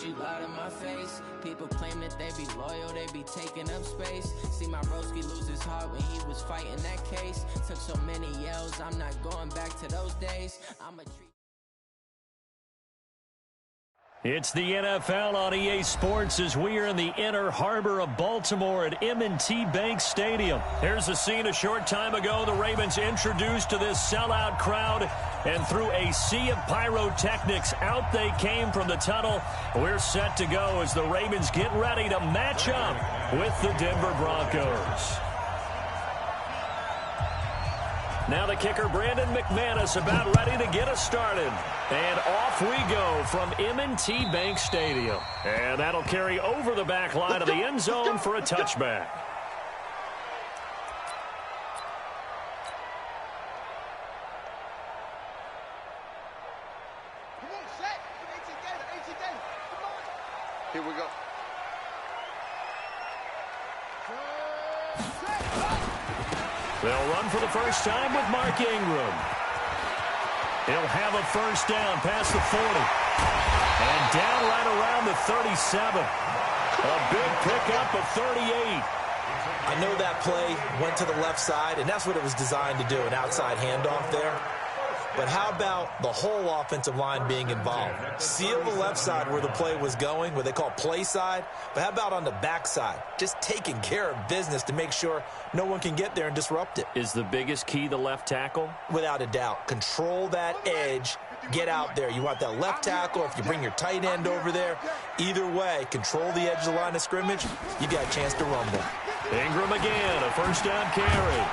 you lie to my face? People claim that they be loyal, they be taking up space. See my broski lose his heart when he was fighting that case. Took so many yells, I'm not going back to those days. I'm a treat. It's the NFL on EA Sports as we are in the inner harbor of Baltimore at M&T Bank Stadium. Here's a scene a short time ago. The Ravens introduced to this sellout crowd, and through a sea of pyrotechnics, out they came from the tunnel. We're set to go as the Ravens get ready to match up with the Denver Broncos. Now the kicker, Brandon McManus, about ready to get us started. And off we go from M&T Bank Stadium. And that'll carry over the back line of the end zone for a touchback. Here we go. They'll run for the first time with Mark Ingram. He'll have a first down past the 40. And down right around the 37. A big pickup of 38. I know that play went to the left side, and that's what it was designed to do, an outside handoff there. But how about the whole offensive line being involved? Seal the left side where the play was going, what they call play side. But how about on the back side? Just taking care of business to make sure no one can get there and disrupt it. Is the biggest key the left tackle? Without a doubt. Control that edge. Get out there. You want that left tackle. If you bring your tight end over there, either way, control the edge of the line of scrimmage. You got a chance to rumble. Ingram again, a first down carry.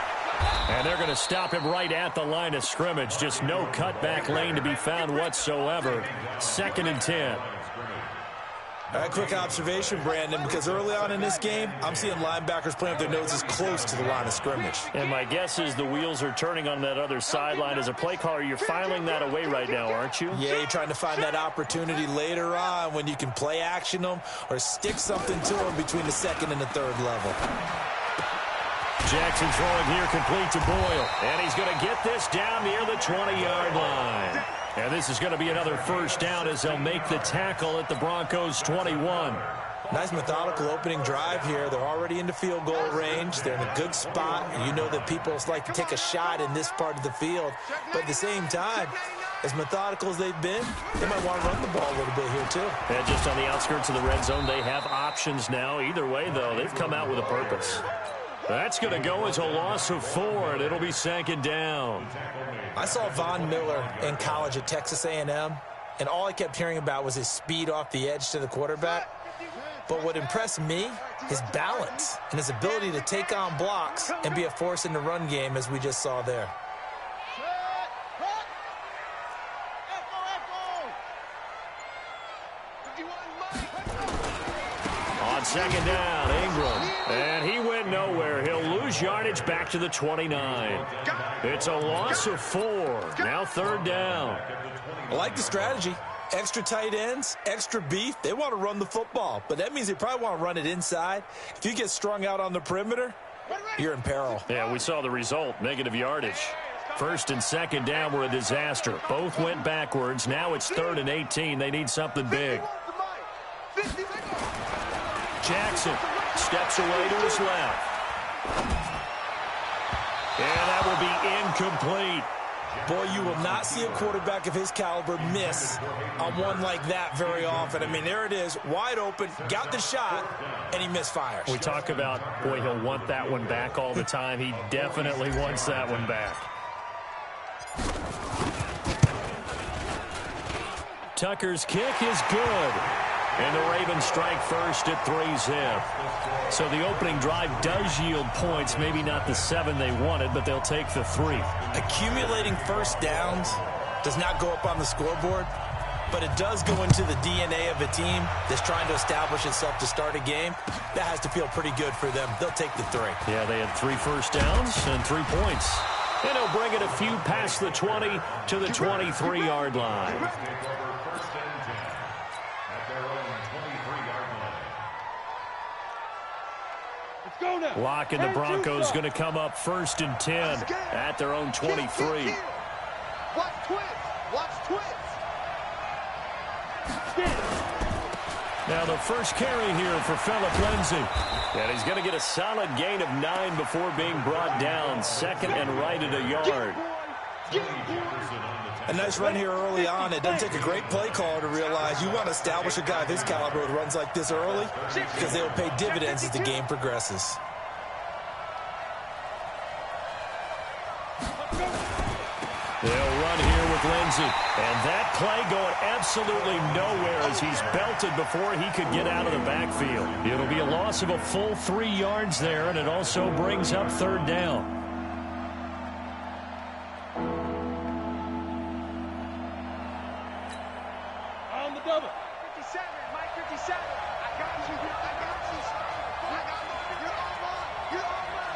And they're going to stop him right at the line of scrimmage. Just no cutback lane to be found whatsoever. 2nd and 10. All right, quick observation, Brandon, because early on in this game, I'm seeing linebackers playing with their noses close to the line of scrimmage. And my guess is the wheels are turning on that other sideline. As a play caller, you're filing that away right now, aren't you? Yeah, you're trying to find that opportunity later on when you can play action them or stick something to them between the 2nd and the 3rd level. Jackson throwing here complete to Boyle. And he's going to get this down near the 20-yard line. And this is going to be another first down as they'll make the tackle at the Broncos 21. Nice methodical opening drive here. They're already into field goal range. They're in a good spot. You know that people like to take a shot in this part of the field. But at the same time, as methodical as they've been, they might want to run the ball a little bit here too. And just on the outskirts of the red zone, they have options now. Either way, though, they've come out with a purpose. That's going to go as a loss of 4, and it'll be 2nd down. I saw Von Miller in college at Texas A&M, and all I kept hearing about was his speed off the edge to the quarterback. But what impressed me, his balance and his ability to take on blocks and be a force in the run game, as we just saw there. On 2nd down, Ingram. And he went nowhere. He'll lose yardage back to the 29. It's a loss of 4. Now 3rd down. I like the strategy. Extra tight ends, extra beef. They want to run the football, but that means they probably want to run it inside. If you get strung out on the perimeter, you're in peril. Yeah, we saw the result, negative yardage. 1st and 2nd down were a disaster. Both went backwards. Now it's 3rd and 18. They need something big. Jackson steps away to his left. And that will be incomplete. Boy, you will not see a quarterback of his caliber miss on one like that very often. I mean, there it is, wide open, got the shot, and he misfires. We talk about, boy, he'll want that one back all the time. He definitely wants that one back. Tucker's kick is good. And the Ravens strike first at 3-zip. So the opening drive does yield points. Maybe not the 7 they wanted, but they'll take the 3. Accumulating first downs does not go up on the scoreboard, but it does go into the DNA of a team that's trying to establish itself to start a game. That has to feel pretty good for them. They'll take the 3. Yeah, they had 3 first downs and 3 points. And he'll bring it a few past the 20 to the 23-yard line. Lock and the Broncos going to come up 1st and 10 at their own 23. Watch twist. Watch twist. Now the first carry here for Phillip Lindsay. And he's going to get a solid gain of 9 before being brought down. Second and right at a yard. A nice run here early on. It doesn't take a great play caller to realize you want to establish a guy of his caliber with runs like this early because they will pay dividends as the game progresses. They'll run here with Lindsay. And that play going absolutely nowhere as he's belted before he could get out of the backfield. It'll be a loss of a full 3 yards there, and it also brings up third down. On the double. 57, Mike 57. I got you. I got you. I got you. You're on mine. You're on mine.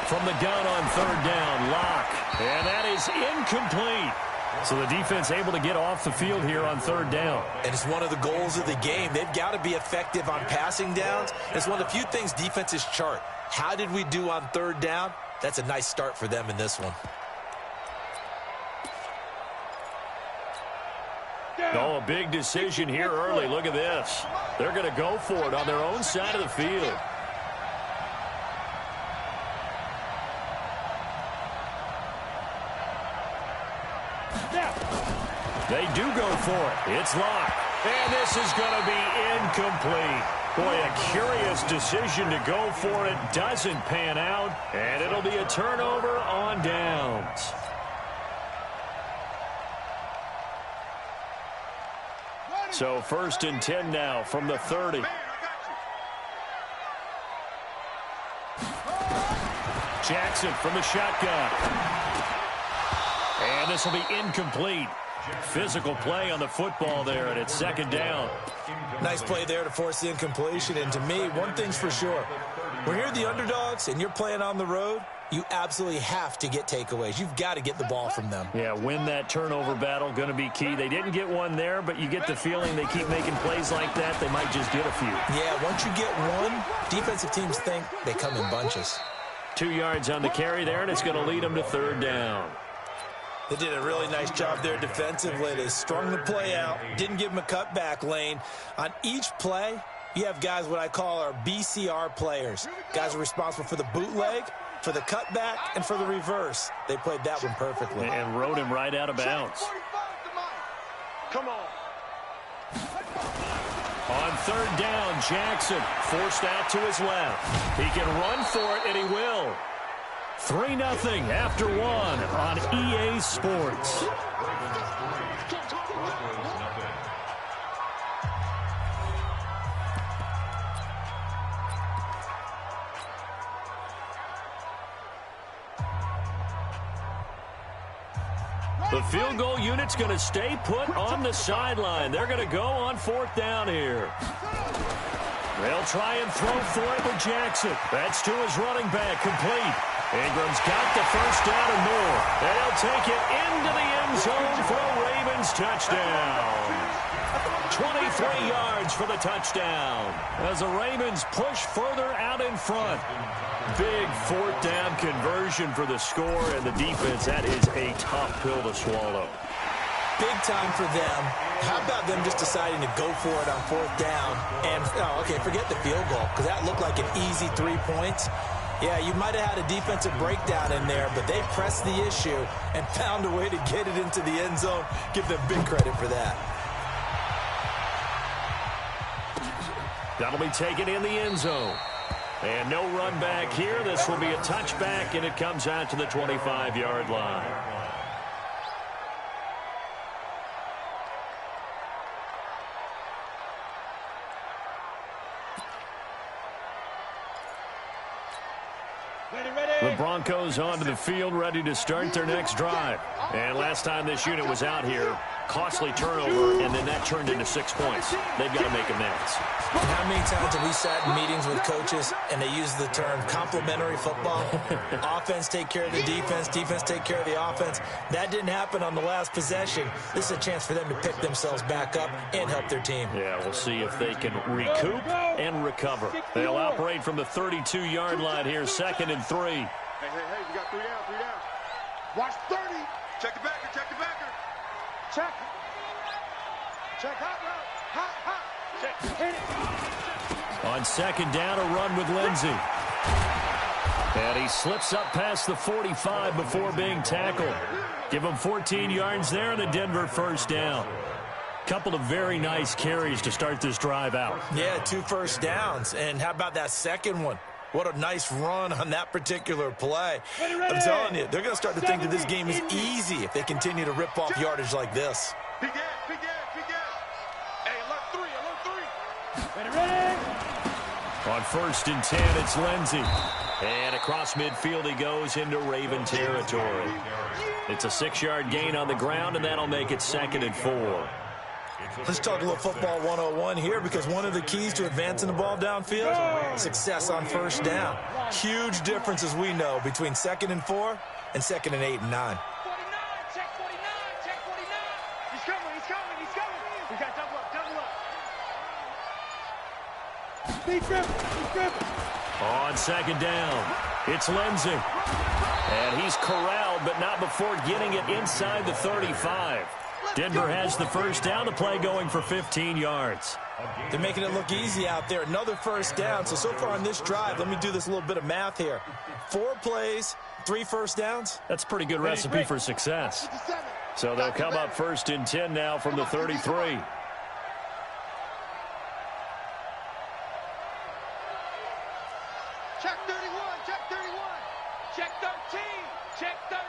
From the gun on third down, Locke. And that is incomplete. So the defense able to get off the field here on third down. And it's one of the goals of the game. They've got to be effective on passing downs. It's one of the few things defenses chart. How did we do on third down? That's a nice start for them in this one. Oh, a big decision here early. Look at this. They're going to go for it on their own side of the field. They do go for it. It's Locke. And this is going to be incomplete. Boy, a curious decision to go for it. Doesn't pan out. And it'll be a turnover on downs. So first and 10 now from the 30. Jackson from the shotgun. And this will be incomplete. Physical play on the football there, and it's second down. Nice play there to force the incompletion. And to me, one thing's for sure. When you're the underdogs and you're playing on the road, you absolutely have to get takeaways. You've got to get the ball from them. Yeah, win that turnover battle, going to be key. They didn't get one there, but you get the feeling they keep making plays like that, they might just get a few. Yeah, once you get one, defensive teams think they come in bunches. 2 yards on the carry there, and it's going to lead them to third down. They did a really nice job there defensively. They strung the play out, didn't give them a cutback lane. On each play, you have guys what I call our BCR players. Guys are responsible for the bootleg, for the cutback, and for the reverse. They played that one perfectly. And rode him right out of bounds. Come on. On third down, Jackson forced out to his left. He can run for it, and he will. 3-0 after 1 on EA Sports. The field goal unit's going to stay put on the sideline. They're going to go on fourth down here. They'll try and throw for it with Jackson. That's to his running back, complete. Ingram's got the first down and more. And he'll take it into the end zone for a Ravens touchdown. 23 yards for the touchdown as the Ravens push further out in front. Big fourth down conversion for the score, and the defense, that is a tough pill to swallow. Big time for them. How about them just deciding to go for it on fourth down? And, okay, forget the field goal, because that looked like an easy 3 points. Yeah, you might have had a defensive breakdown in there, but they pressed the issue and found a way to get it into the end zone. Give them big credit for that. That'll be taken in the end zone. And no run back here. This will be a touchback, and it comes out to the 25-yard line. The Broncos onto the field, ready to start their next drive. And last time this unit was out here, costly turnover, and then that turned into 6 points. They've got to make amends. How many times have we sat in meetings with coaches and they use the term complementary football? Offense take care of the defense, defense take care of the offense. That didn't happen on the last possession. This is a chance for them to pick themselves back up and help their team. Yeah, we'll see if they can recoup and recover. They'll operate from the 32-yard line here, 2nd and 3. Hey, we got 3 down, 3 down. Watch 30. Check the backer, check the backer. Check. Check hot route. Hot, hot. Check. Hit it. On second down, a run with Lindsey. And he slips up past the 45 before being tackled. Give him 14 yards there and a Denver first down. Couple of very nice carries to start this drive out. Yeah, 2 first downs. And how about that second one? What a nice run on that particular play. I'm telling you, they're going to start to think that this game is easy if they continue to rip off yardage like this. Big gap, big gap, big gap. Hey, alert 3, alert 3. Ready? On first and 10, it's Lindsey. And across midfield he goes into Raven territory. It's a 6-yard gain on the ground, and that'll make it 2nd and 4. Let's talk a little football 101 here, because one of the keys to advancing the ball downfield, success on first down. Huge difference, as we know, between 2nd and 4 and 2nd and 8 and 9. 49, check 49, check 49. He's coming, he's coming, he's coming. We got double up, double up. He's gripping. On second down, it's Lindsey. And he's corralled, but not before getting it inside the 35. Denver has the first down, the play going for 15 yards. They're making it look easy out there. Another first down. So far on this drive, let me do this little bit of math here. 4 plays, 3 first downs. That's a pretty good recipe for success. So they'll come up first and 10 now from the 33. Check 31, check 31. Check 13, check 13.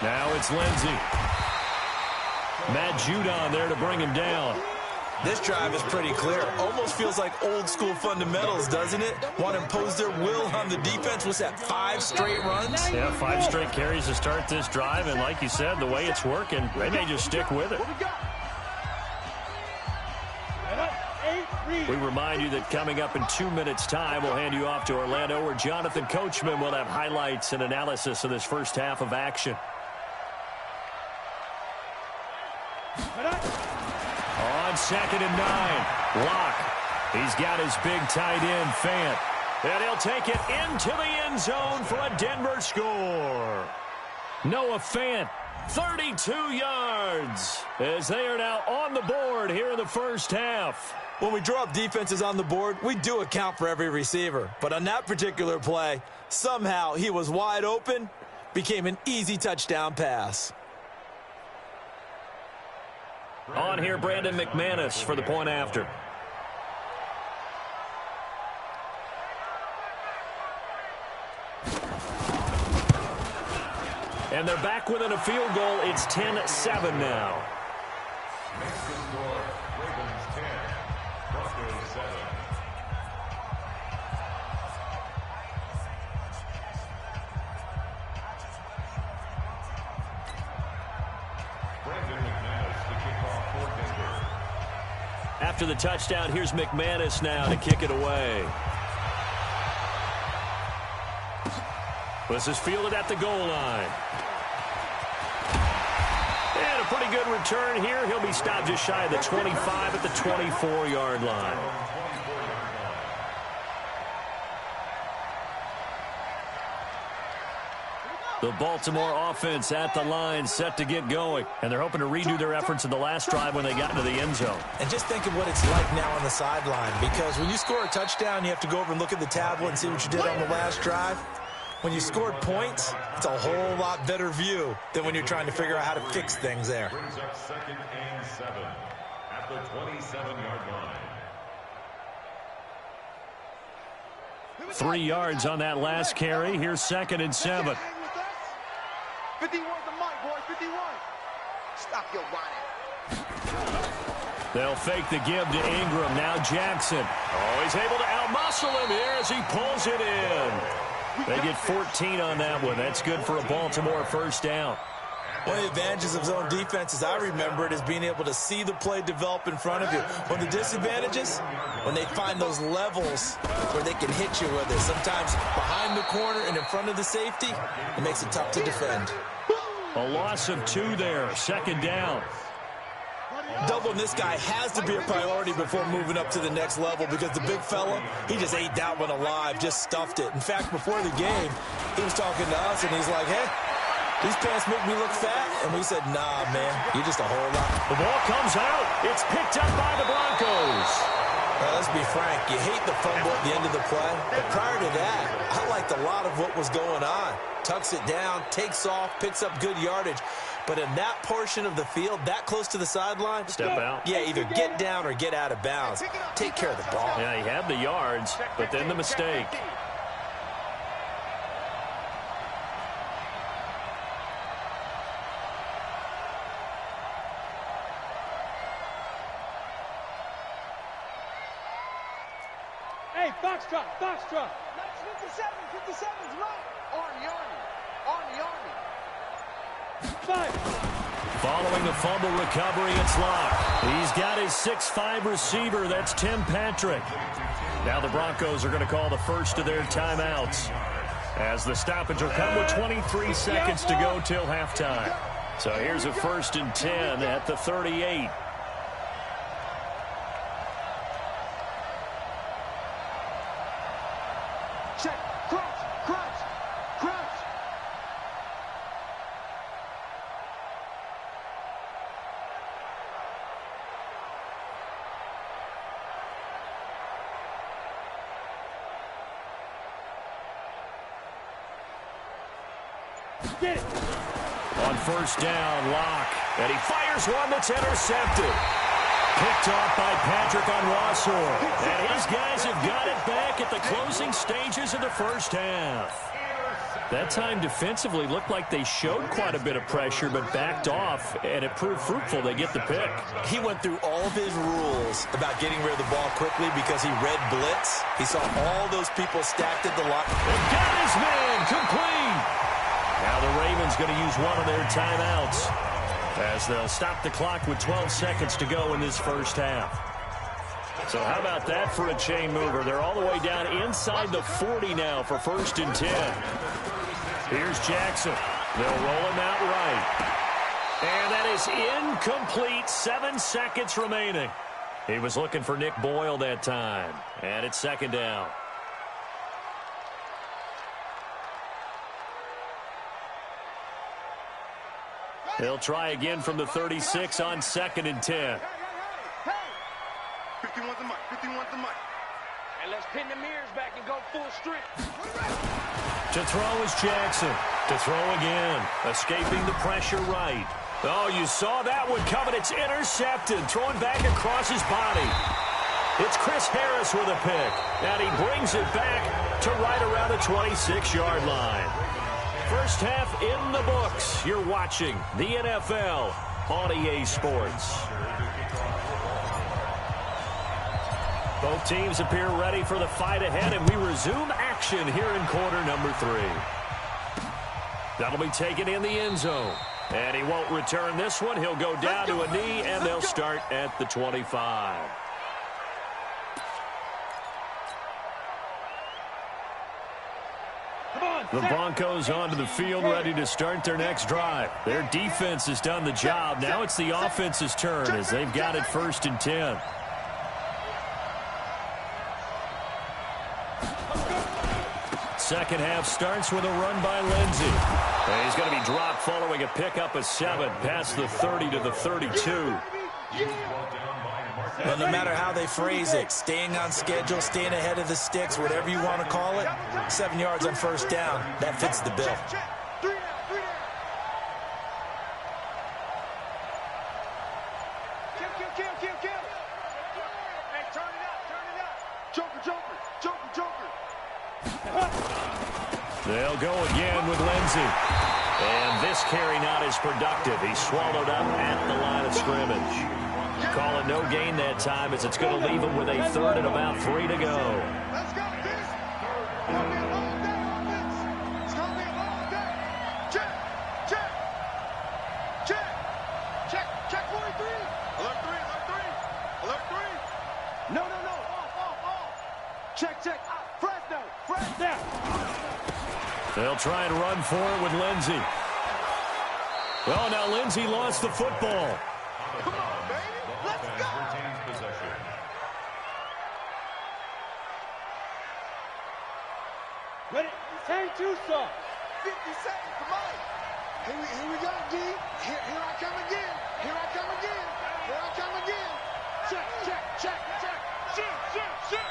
Now it's Lindsey. Matt Judon there to bring him down. This drive is pretty clear. Almost feels like old school fundamentals, doesn't it? Want to impose their will on the defense. What's that, 5 straight runs? Yeah, 5 straight carries to start this drive. And like you said, the way it's working, they may just stick with it. We remind you that coming up in 2 minutes' time, we'll hand you off to Orlando, where Jonathan Coachman will have highlights and analysis of this first half of action. On 2nd and 9, Locke. He's got his big tight end, Fant. And he'll take it into the end zone for a Denver score. Noah Fant, 32 yards, as they are now on the board here in the first half. When we draw up defenses on the board, we do account for every receiver. But on that particular play, somehow he was wide open, became an easy touchdown pass. On here, Brandon McManus for the point after. And they're back within a field goal. It's 10-7 now. Next to score, Ravens 10, Broncos 7. Brandon McManus to kick off for Denver. After the touchdown, here's McManus now to kick it away. This is fielded at the goal line. And a pretty good return here. He'll be stopped just shy of the 25 at the 24-yard line. The Baltimore offense at the line, set to get going. And they're hoping to redo their efforts in the last drive when they got into the end zone. And just think of what it's like now on the sideline, because when you score a touchdown, you have to go over and look at the tablet and see what you did on the last drive. When you scored points, it's a whole lot better view than when you're trying to figure out how to fix things there. Brings up 2nd and 7 at the 27-yard line. 3 yards on that last carry. Here's 2nd and 7. 51's the mic, boys, 51. Stop your whining. They'll fake the give to Ingram. Now Jackson. Oh, he's able to outmuscle him here as he pulls it in. They get 14 on that one. That's good for a Baltimore first down. One of the advantages of zone defense, as I remember it, is being able to see the play develop in front of you. One of the disadvantages, when they find those levels where they can hit you with it, sometimes behind the corner and in front of the safety, it makes it tough to defend. A loss of 2 there. 2nd down. Doubling this guy has to be a priority before moving up to the next level, because the big fella, he just ate that one alive, just stuffed it. In fact, before the game, he was talking to us, and he's like, hey, These pants make me look fat. And we said, nah, man, you're just a whole lot. The ball comes out. It's picked up by the Broncos. Let's be frank, you hate the fumble at the end of the play. But prior to that, I liked a lot of what was going on. Tucks it down, takes off, picks up good yardage. But in that portion of the field, that close to the sideline, step out. Yeah, either get down or get out of bounds. Take care of the ball. Yeah, he had the yards, but then the mistake. Hey, Foxtrot, Foxtrot. 57's right. Arnie. Following the fumble recovery, it's Locke. He's got his 6'5" receiver. That's Tim Patrick. Now the Broncos are going to call the first of their timeouts, as the stoppage will come with 23 seconds to go till halftime. So here's a 1st and 10 at the 38. Check, crouch. Get it. On 1st down, Locke. And he fires one that's intercepted. Picked off by Patrick on Wassor. And his guys have got it back at the closing stages of the first half. That time defensively looked like they showed quite a bit of pressure but backed off, and it proved fruitful. They get the pick. He went through all of his rules about getting rid of the ball quickly because he read blitz. He saw all those people stacked at the line. And got his man complete. Now the Ravens going to use one of their timeouts, as they'll stop the clock with 12 seconds to go in this first half. So how about that for a chain mover? They're all the way down inside the 40 now for 1st and 10. Here's Jackson. They'll roll him out right. And that is incomplete. 7 seconds remaining. He was looking for Nick Boyle that time. And it's 2nd down. They'll try again from the 36 on 2nd and 10. 51's the mic. And let's pin the mirrors back and go full strength. To throw is Jackson. To throw again. Escaping the pressure right. Oh, you saw that one coming. It's intercepted. Throwing back across his body. It's Chris Harris with a pick. And he brings it back to right around the 26-yard line. First half in the books. You're watching the NFL on EA Sports. Both teams appear ready for the fight ahead, and we resume action here in quarter number 3. That'll be taken in the end zone. And he won't return this one. He'll go down to a knee, and they'll start at the 25. The Broncos onto the field, ready to start their next drive. Their defense has done the job. Now it's the offense's turn as they've got it 1st and 10. Second half starts with a run by Lindsey. And he's going to be dropped following a pickup of 7 past the 30 to the 32. Well, no matter how they phrase it, staying on schedule, staying ahead of the sticks, whatever you want to call it, 7 yards on 1st down, that fits the bill. Kill. Hey, turn it up. Joker. They'll go again with Lindsey. And this carry not as productive. He's swallowed up at the line of scrimmage. Call it no gain that time, as it's going to leave him with a 3rd and about 3 to go. Let's go, Vince. It's going to be a long day on Vince. It's going to be a long day. Check. 43. Alert 3. No. Off. Check. Fresno. They'll try and run for it with Lindsey. Oh, now Lindsey lost the football. Come on, baby. Let's go. Retains possession. Ready? Hang 2 soft. 50 seconds. Come on. Here we go, D. Here I come again. Here I come again. Here I come again. Check, check, check, check, check, check, check.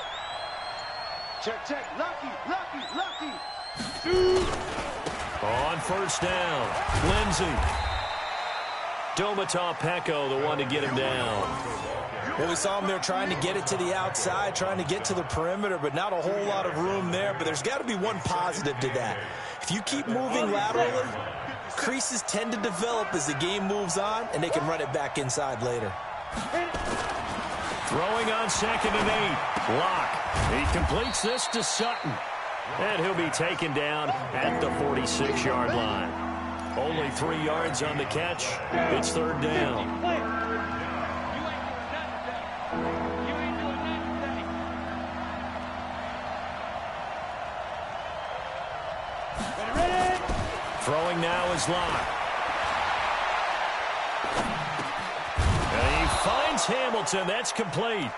Check, check. Lucky, lucky, lucky. Shoot. On first down, Lindsey. Domata Peko, the one to get him down. Well, we saw him there trying to get it to the outside, trying to get to the perimeter, but not a whole lot of room there. But there's got to be one positive to that. If you keep moving laterally, creases tend to develop as the game moves on, and they can run it back inside later. Throwing on 2nd and 8. Locke. He completes this to Sutton. And he'll be taken down at the 46-yard line. Only 3 yards on the catch. It's 3rd down. Throwing now is Locke. And he finds Hamilton. That's complete.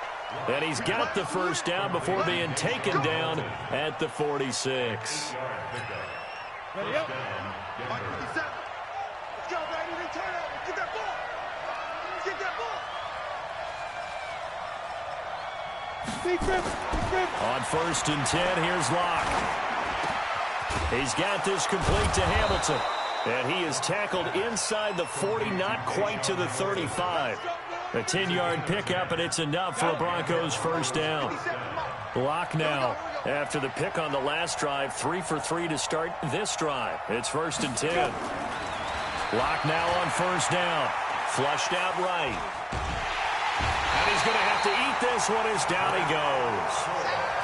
And he's got the first down before being taken down at the 46. Ready up. Mike 57. Let's go, baby. They turn up. Let's get that ball. Let's get that ball. Big grip. Big grip. On 1st and 10, here's Locke. He's got this complete to Hamilton. And he is tackled inside the 40, not quite to the 35. A 10-yard pickup, and it's enough for a Broncos first down. Locke now, after the pick on the last drive, 3 for 3 to start this drive. It's 1st and 10. Locke now on first down. Flushed out right. And he's going to have to eat this one as down he goes.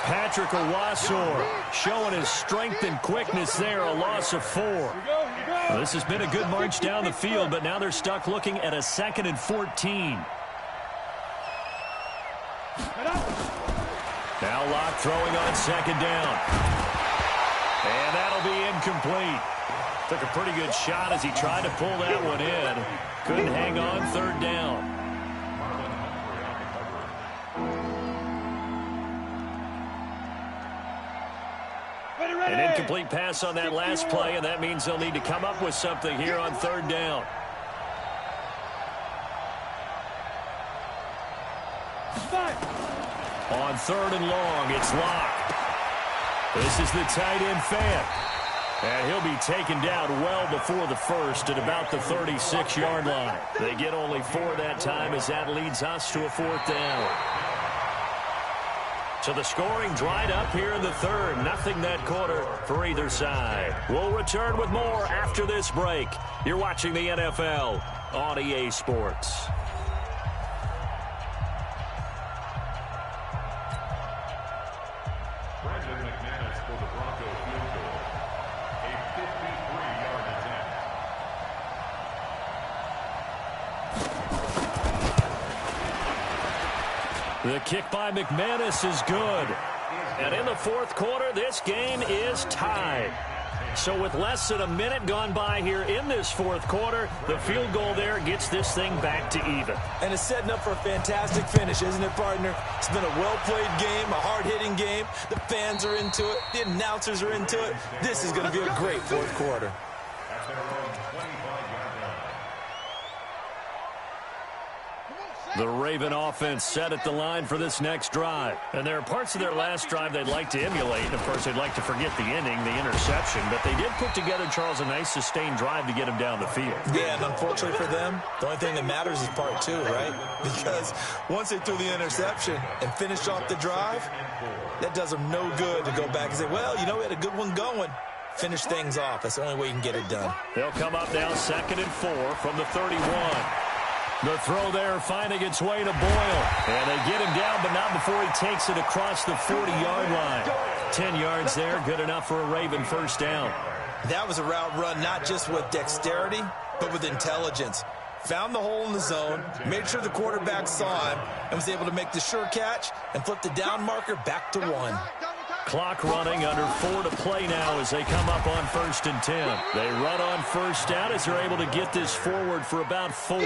Patrick Owasor showing his strength and quickness there, a loss of 4. Well, this has been a good march down the field, but now they're stuck looking at a 2nd and 14. Now Locke throwing on 2nd down. And that'll be incomplete. Took a pretty good shot as he tried to pull that one in. Couldn't hang on 3rd down. An incomplete pass on that last play, and that means they'll need to come up with something here on 3rd down. On 3rd and long, it's Locke. This is the tight end fan. And he'll be taken down well before the first at about the 36-yard line. They get only 4 that time as that leads us to a 4th down. So the scoring dried up here in the 3rd. Nothing that quarter for either side. We'll return with more after this break. You're watching the NFL on EA Sports. For the Broncos field goal, a 53-yard attempt. The kick by McManus is good. And in the 4th quarter, this game is tied. So with less than a minute gone by here in this 4th quarter, the field goal there gets this thing back to even. And it's setting up for a fantastic finish, isn't it, partner? It's been a well-played game, a hard-hitting game. The fans are into it. The announcers are into it. This is going to be a great 4th quarter. The Raven offense set at the line for this next drive. And there are parts of their last drive they'd like to emulate. And, of course, they'd like to forget the ending, the interception. But they did put together, Charles, a nice sustained drive to get him down the field. Yeah, and unfortunately for them, the only thing that matters is part 2, right? Because once they threw the interception and finished off the drive, that does them no good to go back and say, well, you know, we had a good one going. Finish things off. That's the only way you can get it done. They'll come up now 2nd and 4 from the 31. The throw there finding its way to Boyle. And they get him down, but not before he takes it across the 40-yard line. 10 yards there, good enough for a Raven first down. That was a route run not just with dexterity, but with intelligence. Found the hole in the zone, made sure the quarterback saw him, and was able to make the sure catch and flip the down marker back to 1. Clock running, under 4 to play now as they come up on 1st and 10. They run on first down as they're able to get this forward for about 4.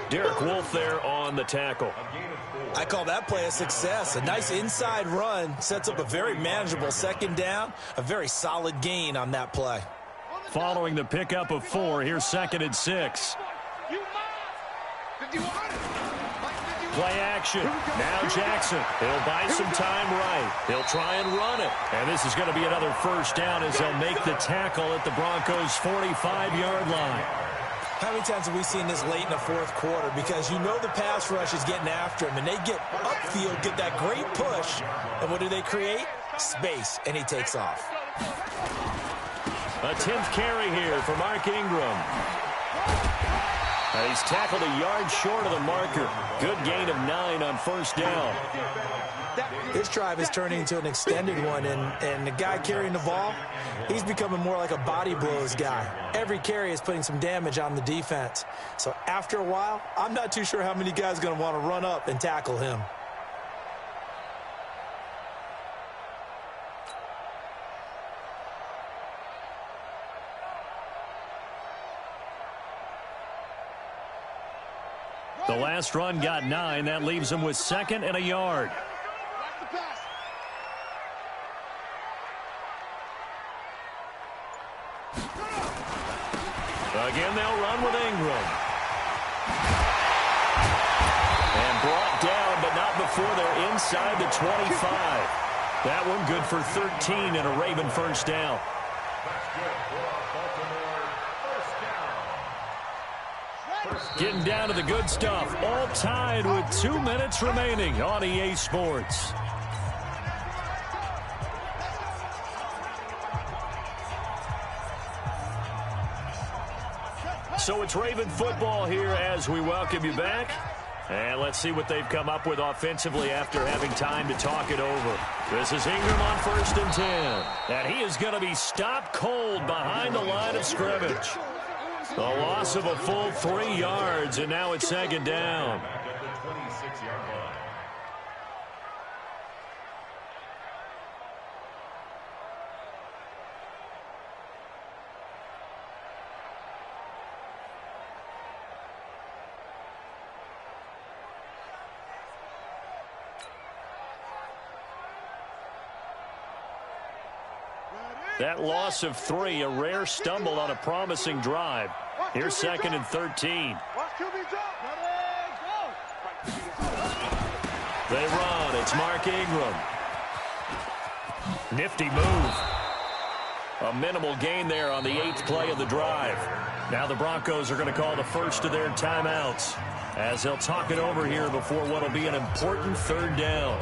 Derek Wolfe there on the tackle. I call that play a success. A nice inside run sets up a very manageable 2nd down. A very solid gain on that play. Following the pickup of 4, here's 2nd and 6. Play action. Now Jackson. He'll buy some time right. He'll try and run it. And this is going to be another first down as they'll make the tackle at the Broncos' 45-yard line. How many times have we seen this late in the fourth quarter? Because you know the pass rush is getting after him, and they get upfield, get that great push, and what do they create? Space, and he takes off. A 10th carry here for Mark Ingram. He's tackled a yard short of the marker. Good gain of 9 on first down. This drive is turning into an extended one, and the guy carrying the ball, he's becoming more like a body blows guy. Every carry is putting some damage on the defense. So after a while, I'm not too sure how many guys are going to want to run up and tackle him. The last run got 9. That leaves him with 2nd and a yard. Again, they'll run with Ingram. And brought down, but not before they're inside the 25. That one good for 13 and a Raven first down. Getting down to the good stuff. All tied with 2 minutes remaining on EA Sports. So it's Raven football here as we welcome you back. And let's see what they've come up with offensively after having time to talk it over. This is Ingram on 1st and 10. And he is going to be stopped cold behind the line of scrimmage. A loss of a full 3 yards, and now it's 2nd down. That loss of 3, a rare stumble on a promising drive. Here's 2nd and 13. They run. It's Mark Ingram. Nifty move. A minimal gain there on the 8th play of the drive. Now the Broncos are going to call the first of their timeouts as they'll talk it over here before what will be an important 3rd down.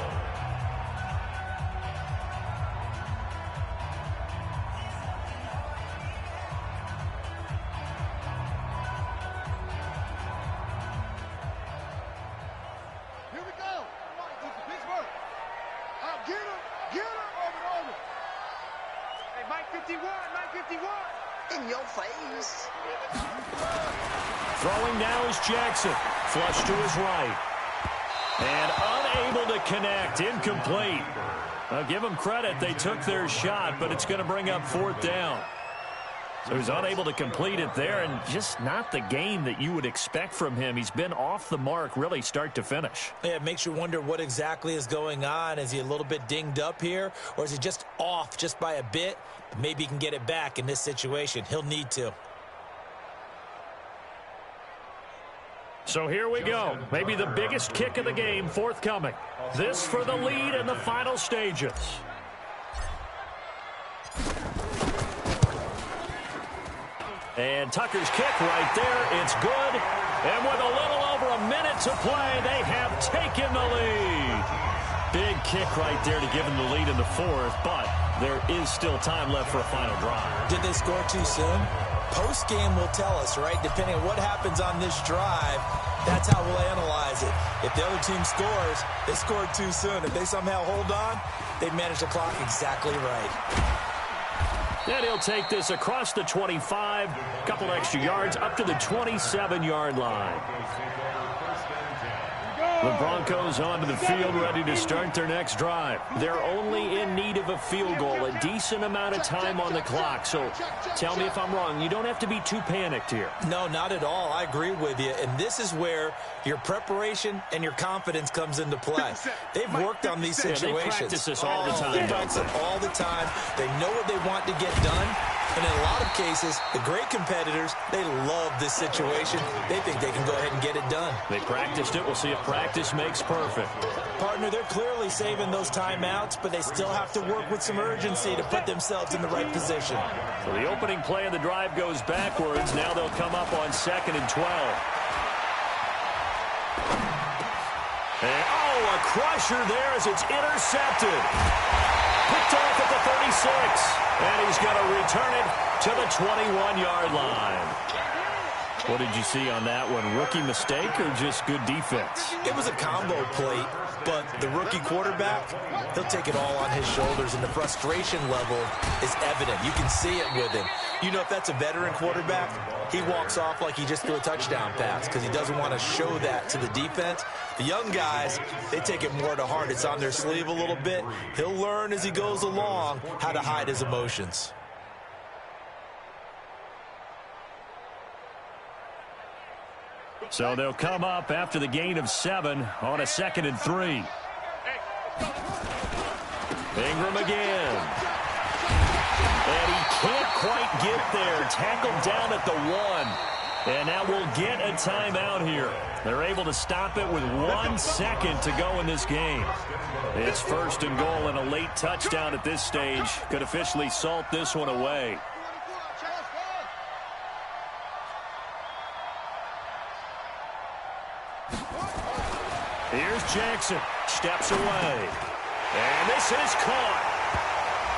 Throwing now is Jackson. Flush to his right. And unable to connect. Incomplete. I'll give them credit. They took their shot, but it's going to bring up 4th down. So he's unable to complete it there, and just not the game that you would expect from him. He's been off the mark really start to finish. Yeah, it makes you wonder what exactly is going on. Is he a little bit dinged up here, or is he just off just by a bit? Maybe he can get it back in this situation. He'll need to. So here we go. Maybe the biggest kick of the game forthcoming. This for the lead in the final stages. And Tucker's kick right there. It's good. And with a little over a minute to play, they have taken the lead. Big kick right there to give them the lead in the 4th, but there is still time left for a final drive. Did they score too soon? Post-game will tell us, right? Depending on what happens on this drive, that's how we'll analyze it. If the other team scores, they scored too soon. If they somehow hold on, they manage the clock exactly right. Then he'll take this across the 25, a couple extra yards, up to the 27-yard line. The Broncos onto the field, ready to start their next drive. They're only in need of a field goal, a decent amount of time on the clock. So tell me if I'm wrong. You don't have to be too panicked here. No, not at all. I agree with you. And this is where your preparation and your confidence comes into play. They've worked on these situations. They practice this all the time. They practice it all the time. They know what they want to get done. And in a lot of cases, the great competitors, they love this situation. They think they can go ahead and get it done. They practiced it. We'll see if practice makes perfect. Partner, they're clearly saving those timeouts, but they still have to work with some urgency to put themselves in the right position. So the opening play of the drive goes backwards. Now they'll come up on 2nd and 12. And, a crusher there as it's intercepted. Picked off at the 36. And he's going to return it to the 21-yard line. What did you see on that one? Rookie mistake or just good defense? It was a combo plate, but the rookie quarterback, he'll take it all on his shoulders, and the frustration level is evident. You can see it with him. You know, if that's a veteran quarterback, he walks off like he just threw a touchdown pass because he doesn't want to show that to the defense. The young guys, they take it more to heart. It's on their sleeve a little bit. He'll learn as he goes along how to hide his emotions. So they'll come up after the gain of 7 on a 2nd and 3. Ingram again. And he can't quite get there. Tackled down at the 1. And now we'll get a timeout here. They're able to stop it with 1 second to go in this game. It's 1st and goal and a late touchdown at this stage could officially salt this one away. Here's Jackson. Steps away. And this is caught.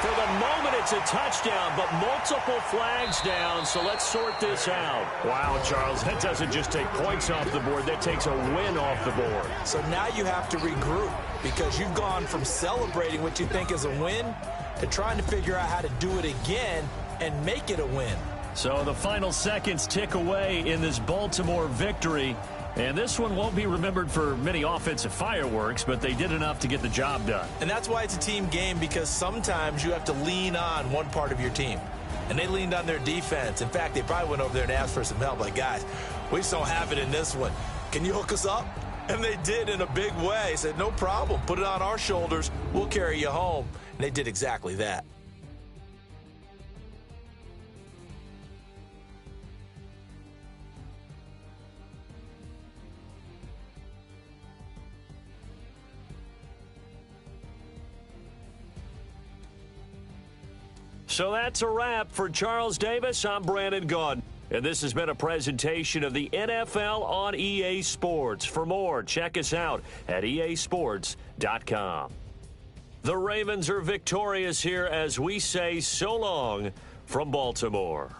For the moment, it's a touchdown, but multiple flags down, so let's sort this out. Wow, Charles, that doesn't just take points off the board. That takes a win off the board. So now you have to regroup because you've gone from celebrating what you think is a win to trying to figure out how to do it again and make it a win. So the final seconds tick away in this Baltimore victory. And this one won't be remembered for many offensive fireworks, but they did enough to get the job done. And that's why it's a team game, because sometimes you have to lean on one part of your team. And they leaned on their defense. In fact, they probably went over there and asked for some help. Like, guys, we just don't have it in this one. Can you hook us up? And they did in a big way. Said, no problem. Put it on our shoulders. We'll carry you home. And they did exactly that. So that's a wrap for Charles Davis. I'm Brandon Gunn. And this has been a presentation of the NFL on EA Sports. For more, check us out at easports.com. The Ravens are victorious here as we say so long from Baltimore.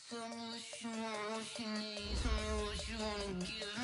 Tell me what you want, what you need, tell me what you wanna give.